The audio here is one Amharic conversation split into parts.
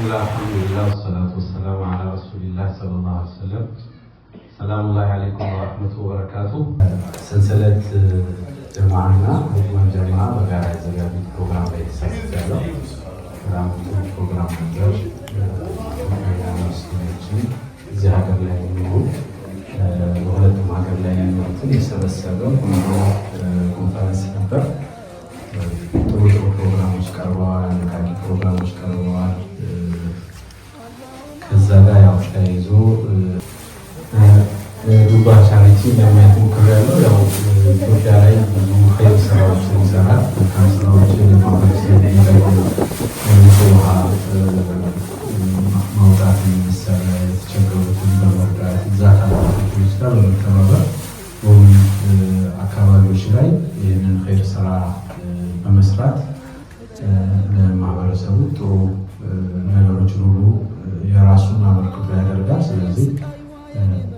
الله الحمد لله والصلاة والسلام على رسول الله صلى الله عليه وسلم. السلام الله عليكم ورحمة الله وبركاته. سلسلة جماعنا وجمع جماعة بقى زيادة برنامج بيتساعد جالو برنامج مجر مسلمين زيادة لهم وهذا معجب لهم يسبب السبب كونفرنس نبر ጥሩ ፕሮግራሞች ቀርበዋል። አነቃቂ ፕሮግራሞች ቀርበዋል። ከዛ ጋር ያው ተያይዞ ዱባ ቻሪቲ ለማየት ሞክሬያለሁ። ያው ኢትዮጵያ ላይ ብዙ ኸይር ስራዎችን ይሰራል። መልካም ስራዎችን ለማህበረሰብ የሚጠቅሙ ውሃ ማውጣት የሚሰራ የተቸገሩትን በመርዳት ዛታ ች ጋር በመተባበር አካባቢዎች ላይ ይህንን ኸይር ስራ በመስራት ለማህበረሰቡ ጥሩ ነገሮችን ሁሉ የራሱን አበርክቶ ያደርጋል። ስለዚህ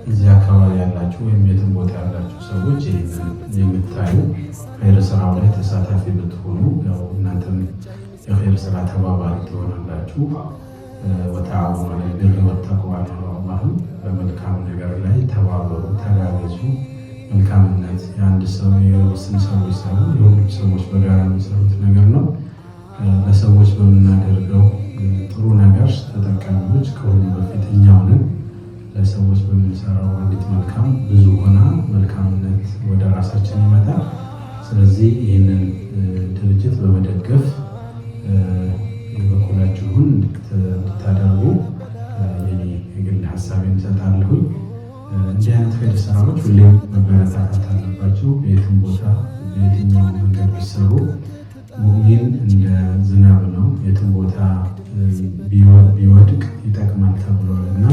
እዚህ አካባቢ ያላችሁ ወይም የትም ቦታ ያላችሁ ሰዎች ይህንን የምታዩ ኸይር ስራው ላይ ተሳታፊ ብትሆኑ ያው እናንተም የኸይር ስራ ተባባሪ ትሆናላችሁ። ወተዓወኑ ዐለል ቢሪ ወተቅዋ አላህም በመልካም ነገር ላይ ተባበሩ፣ ተጋገዙ። መልካምነት የአንድ ሰው የውስን ሰዎች ሳይሆን የሁሉም ሰዎች በጋራ የሚሰሩት ነገር ነው። ለሰዎች በምናደርገው ጥሩ ነገር ተጠቃሚዎች ከሁሉ በፊት እኛው ነን። ለሰዎች በምንሰራው አንዲት መልካም ብዙ ሆና መልካምነት ወደ ራሳችን ይመጣል። ስለዚህ ይህንን ድርጅት በመደገፍ የበኩላችሁን እንድታደርጉ የኔ የግል ሀሳቤን እሰጣለሁኝ። እንዲህ አይነት ኸይር ስራዎች ሁሌም መበረታታት አለባቸው። በየትም ቦታ በየትኛው መንገድ ቢሰሩ ሙእሚን እንደ ዝናብ ነው፣ የትም ቦታ ቢወድቅ ይጠቅማል ተብሏል እና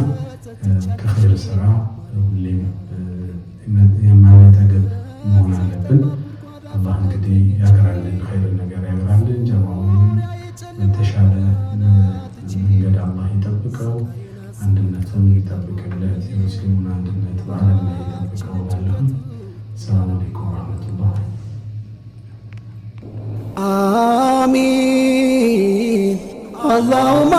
ከኸይር ስራ ሁሌም የማንጠግብ መሆን አለብን። አላህ እንግዲህ ያግራልን፣ ኸይር ነገር ያግራልን። ጀማውን በተሻለ መንገድ አላህ ይጠብቀው፣ አንድነቱን ይጠብቅለት፣ የሙስሊሙን አንድነት በዓለም ላይ ይጠብቀው እላለሁ። ሰላም አለይኩም ወረሕመቱላህ። አሚን አላሁማ